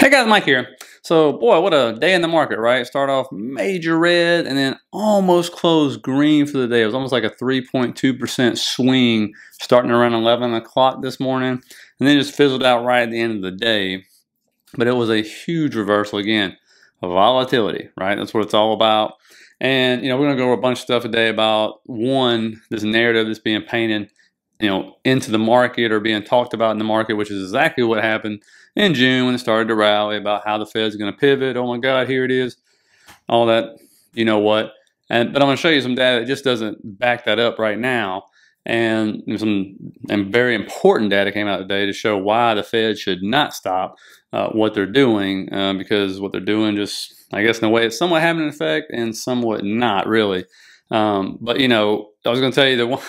Hey guys, Mike here. So, boy, what a day in the market, right? Start off major red and then almost closed green for the day. It was almost like a 3.2% swing starting around 11 o'clock this morning and then just fizzled out right at the end of the day. But it was a huge reversal again of volatility, right? That's what it's all about. And, we're going to go over a bunch of stuff today about, one, this narrative that's being painted into the market or being talked about in the market, which is exactly what happened in June when it started to rally about how the Fed's going to pivot. Oh my God, here it is. All that, you know what. But I'm going to show you some data that just doesn't back that up right now. And some very important data came out today to show why the Fed should not stop what they're doing, because what they're doing just, I guess in a way, it's somewhat having an effect and somewhat not really. But I was going to tell you a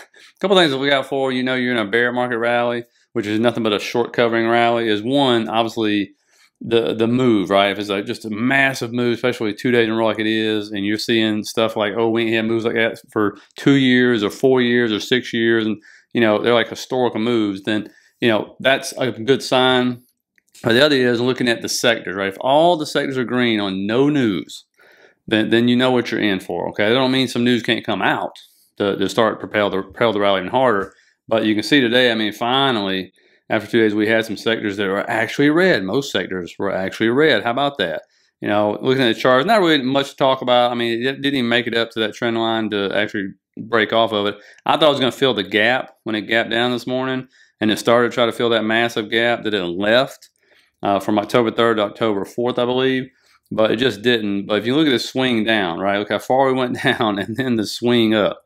couple things that we got for you're in a bear market rally, which is nothing but a short covering rally. Is one, obviously the move, right? If it's just a massive move, especially 2 days in a row like it is, and you're seeing stuff like, oh, we ain't had moves like that for 2 years or 4 years or 6 years, and they're like historical moves, then that's a good sign. But the other is looking at the sectors, right? If all the sectors are green on no news, then you know what you're in for. Okay, that don't mean some news can't come out to start propel the rally even harder. But you can see today, I mean, finally, after 2 days, we had some sectors that were actually red. Most sectors were actually red. How about that? Looking at the charts, not really much to talk about. I mean, it didn't even make it up to that trend line to actually break off of it. I thought it was going to fill the gap when it gapped down this morning, and it started to try to fill that massive gap that it left from October 3rd to October 4th, I believe. But it just didn't. But if you look at the swing down, right, look how far we went down and then the swing up,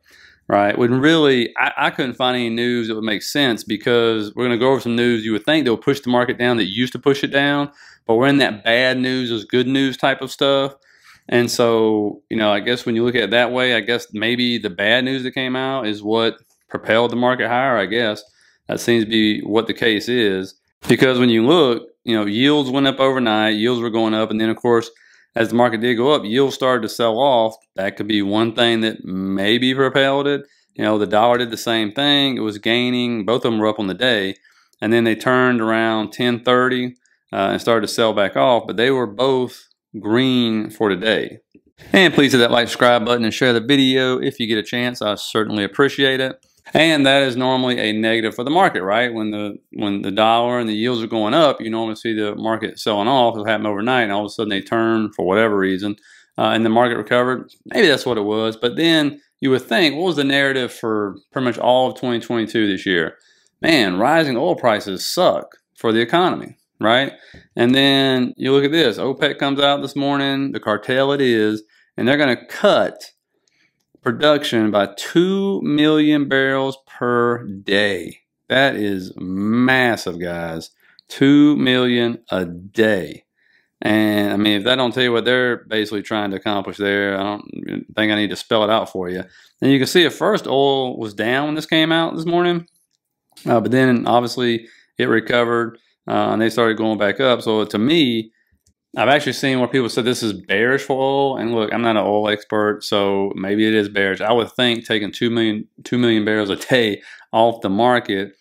right? When really, I couldn't find any news that would make sense, because we're going to go over some news you would think they'll push the market down that used to push it down, but we're in that bad news is good news type of stuff. And so, I guess when you look at it that way, I guess maybe the bad news that came out is what propelled the market higher, I guess. That seems to be what the case is. Because when you look, yields went up overnight, yields were going up, and then of course, as the market did go up, yields started to sell off. That could be one thing that maybe propelled it. The dollar did the same thing. It was gaining. Both of them were up on the day. And then they turned around 10:30 and started to sell back off. But they were both green for today. And please hit that like, subscribe button and share the video if you get a chance. I certainly appreciate it. And that is normally a negative for the market, right? When the dollar and the yields are going up, you normally see the market selling off. It'll happen overnight, and all of a sudden they turn for whatever reason, and the market recovered. Maybe that's what it was. But then you would think, what was the narrative for pretty much all of 2022 this year? Man, rising oil prices suck for the economy, right? And then you look at this. OPEC comes out this morning, the cartel it is, and they're going to cut production by 2 million barrels per day. That is massive, guys. 2 million a day. And I mean, if that don't tell you what they're basically trying to accomplish there, I don't think I need to spell it out for you. And you can see at first oil was down when this came out this morning, but then obviously it recovered and they started going back up. So to me, I've actually seen where people said this is bearish for oil, and look, I'm not an oil expert, so maybe it is bearish. I would think taking 2 million barrels a day off the market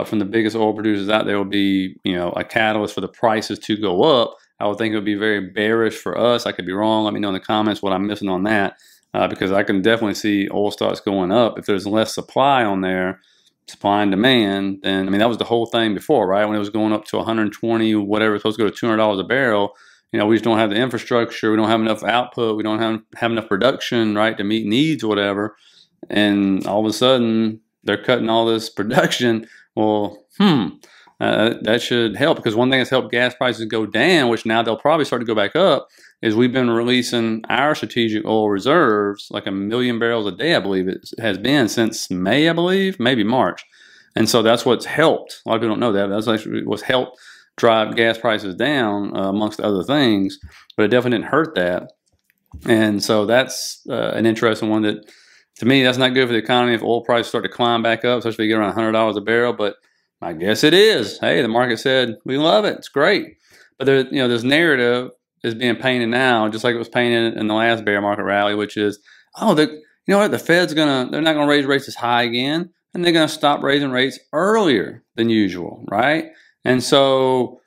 from the biggest oil producers out there will be, a catalyst for the prices to go up. I would think it would be very bearish for us. I could be wrong. Let me know in the comments what I'm missing on that, because I can definitely see oil stocks going up. If there's less supply on there, supply and demand, then, I mean, that was the whole thing before, right? When it was going up to 120, whatever, it's supposed to go to $200 a barrel. We just don't have the infrastructure. We don't have enough output. We don't have enough production, right, to meet needs or whatever. And all of a sudden, they're cutting all this production. Well, that should help, because one thing that's helped gas prices go down, which now they'll probably start to go back up, is we've been releasing our strategic oil reserves, like 1 million barrels a day, I believe it has been since May, I believe, maybe March. And so that's what's helped. A lot of people don't know that. That's actually what's helped drive gas prices down, amongst other things, but it definitely didn't hurt that. And so that's an interesting one that, to me, that's not good for the economy if oil prices start to climb back up, especially if you get around $100 a barrel. But I guess it is. Hey, the market said, we love it. It's great. But there, this narrative is being painted now, just like it was painted in the last bear market rally, which is, oh, you know what, the Fed's they're not going to raise rates as high again, and they're going to stop raising rates earlier than usual, right? And so,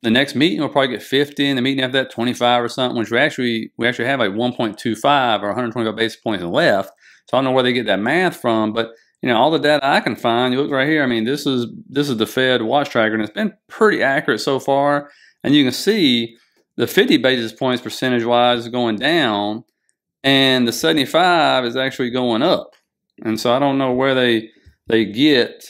the next meeting we'll probably get 50, and the meeting after that 25 or something, which we actually have like 1.25 or 125 basis points left. So I don't know where they get that math from, but all the data I can find, you look right here. I mean, this is the Fed watch tracker, and it's been pretty accurate so far. And you can see the 50 basis points percentage wise is going down, and the 75 is actually going up. And so I don't know where they get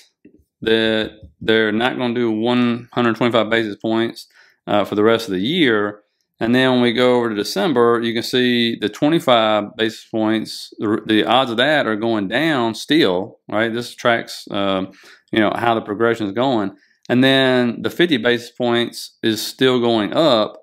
that they're not going to do 125 basis points for the rest of the year. And then when we go over to December, you can see the 25 basis points, the odds of that are going down still, right? This tracks, how the progression is going. And then the 50 basis points is still going up.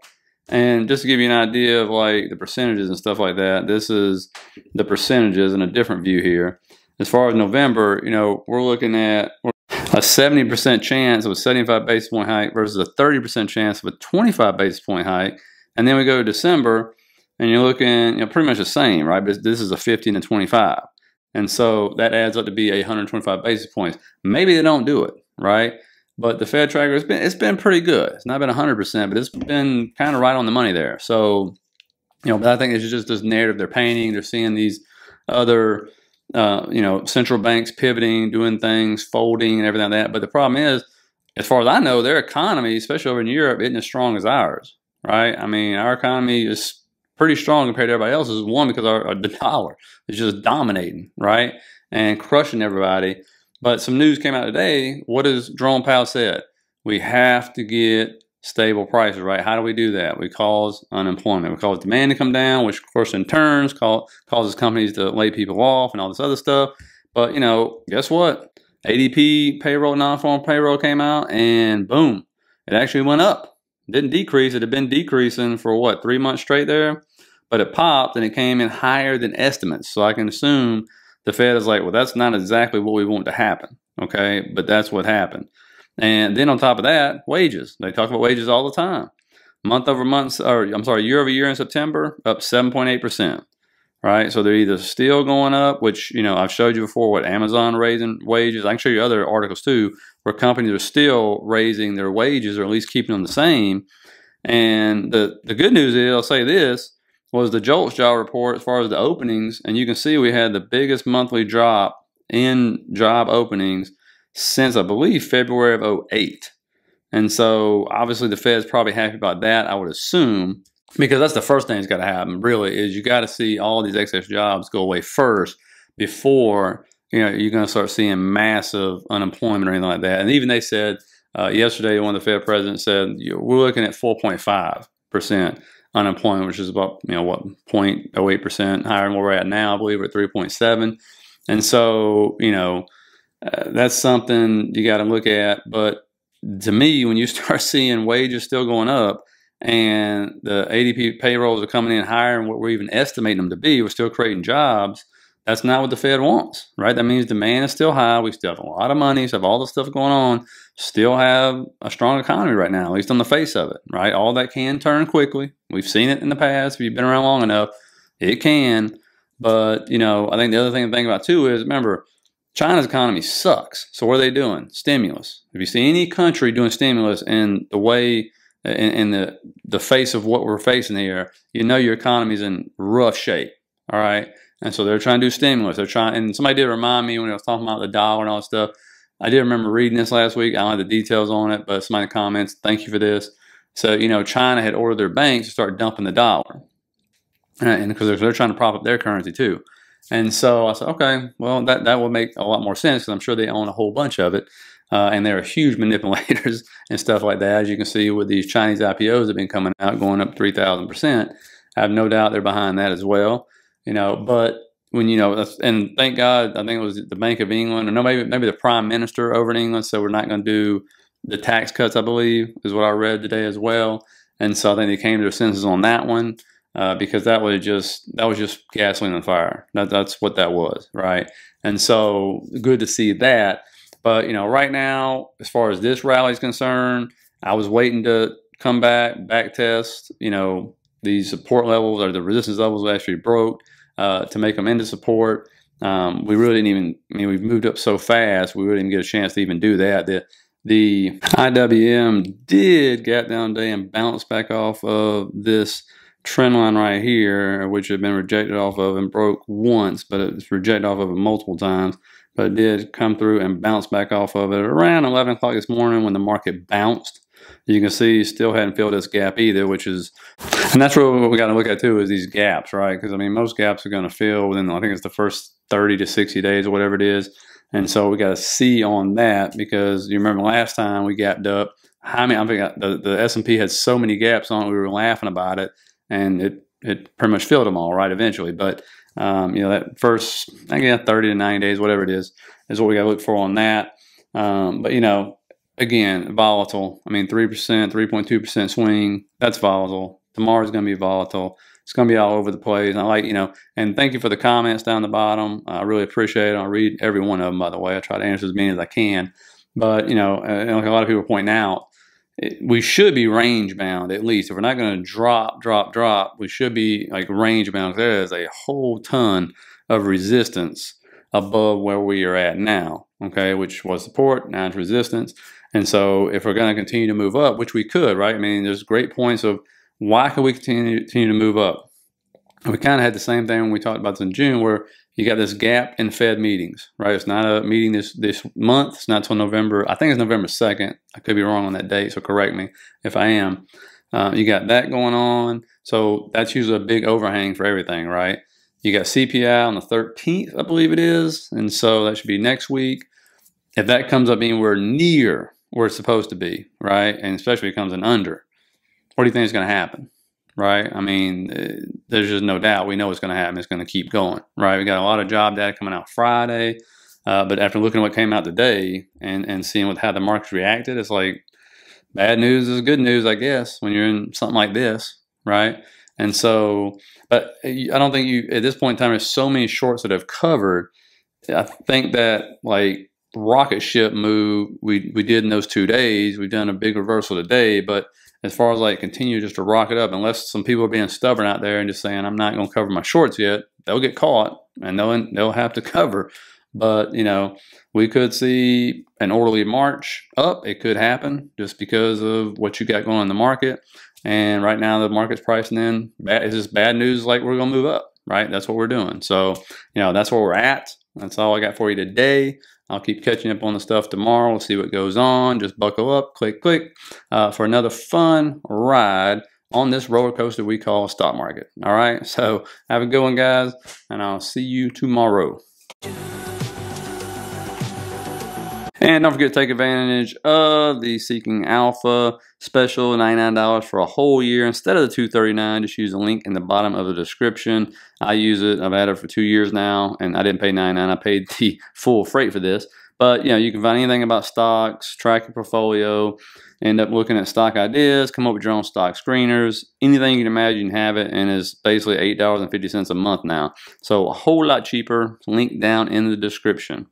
And just to give you an idea of like the percentages and stuff like that, this is the percentages in a different view here. As far as November, we're looking at a 70% chance of a 75 basis point hike versus a 30% chance of a 25 basis point hike. And then we go to December, and you're looking, pretty much the same, right? But this is a 50 and a 25. And so that adds up to be 125 basis points. Maybe they don't do it, right? But the Fed tracker, it's been pretty good. It's not been 100%, but it's been kind of right on the money there. So, but I think it's just this narrative they're painting. They're seeing these other, central banks pivoting, doing things, folding, and everything like that. But the problem is, as far as I know, their economy, especially over in Europe, isn't as strong as ours, right? I mean, our economy is pretty strong compared to everybody else's. One, because the dollar is just dominating, right, and crushing everybody. But some news came out today. What has Jerome Powell said? We have to get stable prices, right? How do we do that? We cause unemployment. We cause demand to come down, which of course in turn causes companies to lay people off and all this other stuff. But guess what? ADP payroll, non-farm payroll came out, and boom, it actually went up. It didn't decrease. It had been decreasing for what, 3 months straight there? But it popped, and it came in higher than estimates. So I can assume the Fed is like, well, that's not exactly what we want to happen, okay? But that's what happened. And then on top of that, wages. They talk about wages all the time. Year over year in September, up 7.8%, right? So they're either still going up, which, I've showed you before what Amazon raising wages. I can show you other articles too, where companies are still raising their wages or at least keeping them the same. And the good news is, I'll say this, was the JOLTS job report as far as the openings. And you can see we had the biggest monthly drop in job openings since, I believe, February of 2008. And so obviously the Fed's probably happy about that, I would assume, because that's the first thing that's got to happen, really, is you got to see all these excess jobs go away first before you're going to start seeing massive unemployment or anything like that. And even they said yesterday, one of the Fed presidents said, we're looking at 4.5% unemployment, which is about 0.08% higher than where we're at now. I believe we're at 3.7%. And so that's something you got to look at. But to me, when you start seeing wages still going up and the ADP payrolls are coming in higher than what we're even estimating them to be, we're still creating jobs. That's not what the Fed wants, right? That means demand is still high. We still have a lot of money, so have all the stuff going on, still have a strong economy right now, at least on the face of it, right? All that can turn quickly. We've seen it in the past. If you've been around long enough, it can. But, I think the other thing to think about too is, remember, China's economy sucks. So what are they doing? Stimulus. If you see any country doing stimulus in the way, in the face of what we're facing here, your economy's in rough shape, all right? And so they're trying to do stimulus. And somebody did remind me when I was talking about the dollar and all that stuff. I did remember reading this last week. I don't have the details on it, but somebody in the comments, thank you for this. So, China had ordered their banks to start dumping the dollar. And because they're trying to prop up their currency too. And so I said, okay, well, that would make a lot more sense because I'm sure they own a whole bunch of it. And they're huge manipulators and stuff like that. As you can see with these Chinese IPOs that have been coming out, going up 3,000%. I have no doubt they're behind that as well. But when, and thank God, I think it was the Bank of England, or no, maybe the Prime Minister over in England said we're not going to do the tax cuts, I believe, is what I read today as well. And so I think they came to their senses on that one, because that was just gasoline on fire. That's what that was, right? And so good to see that. But, right now, as far as this rally is concerned, I was waiting to come back test, these support levels or the resistance levels actually broke to make them into support. We really didn't even, we've moved up so fast, we really didn't get a chance to even do that. The IWM did gap down today and bounce back off of this trend line right here, which had been rejected off of and broke once, but it's rejected off of it multiple times. But it did come through and bounce back off of it around 11 o'clock this morning when the market bounced. You can see still hadn't filled this gap either, which is, and that's what we got to look at too, is these gaps, right? Because I mean, most gaps are going to fill within, I think it's the first 30 to 60 days or whatever it is. And so we got to see on that, because you remember last time we gapped up. I mean, I think the S&P had so many gaps on it, we were laughing about it, and it pretty much filled them all, right, eventually. But you know, that first, again, 30 to 90 days, whatever it is what we got to look for on that. But you know, again, volatile. I mean, 3%, 3.2% swing. That's volatile. Tomorrow's going to be volatile. It's going to be all over the place. And I like, you know, and thank you for the comments down the bottom. I really appreciate it. I'll read every one of them, by the way. I try to answer as many as I can. But, you know, like a lot of people point out, we should be range bound at least. If we're not going to drop, we should be like range bound. There is a whole ton of resistance above where we are at now, okay, which was support, now it's resistance. And so if we're going to continue to move up, which we could, right? I mean, there's great points of why could we continue to move up? We kind of had the same thing when we talked about this in June, where you got this gap in Fed meetings, right? It's not a meeting this month. It's not until November. I think it's November 2nd. I could be wrong on that date, so correct me if I am. You got that going on. So that's usually a big overhang for everything, right? You got CPI on the 13th, I believe it is. And so that should be next week. If that comes up anywhere near where it's supposed to be, right? And especially if it comes in under, what do you think is going to happen? Right? I mean, there's just no doubt. We know what's going to happen. It's going to keep going, right? We got a lot of job data coming out Friday, but after looking at what came out today and seeing how the markets reacted, it's like bad news is good news, I guess, when you're in something like this, right? And so, but I don't think at this point in time, there's so many shorts that have covered. I think that like rocket ship move we did in those 2 days, we've done a big reversal today, but as far as like continue just to rock it up, unless some people are being stubborn out there and just saying, I'm not going to cover my shorts yet, they'll get caught and they'll have to cover. But, you know, we could see an orderly march up. It could happen just because of what you got going on in the market. And right now the market's pricing in, it's just bad news, like we're going to move up, right? That's what we're doing. So, you know, that's where we're at. That's all I got for you today. I'll keep catching up on the stuff tomorrow. We'll see what goes on. Just buckle up, click, for another fun ride on this roller coaster we call stock market. All right. So have a good one, guys, and I'll see you tomorrow. And don't forget to take advantage of the Seeking Alpha special, $99 for a whole year instead of the $239. Just use the link in the bottom of the description. I use it. I've had it for 2 years now, and I didn't pay $99. I paid the full freight for this. But, you know, you can find anything about stocks, track your portfolio, end up looking at stock ideas, come up with your own stock screeners. Anything you can imagine, have it, and it's basically $8.50 a month now. So a whole lot cheaper. Link down in the description.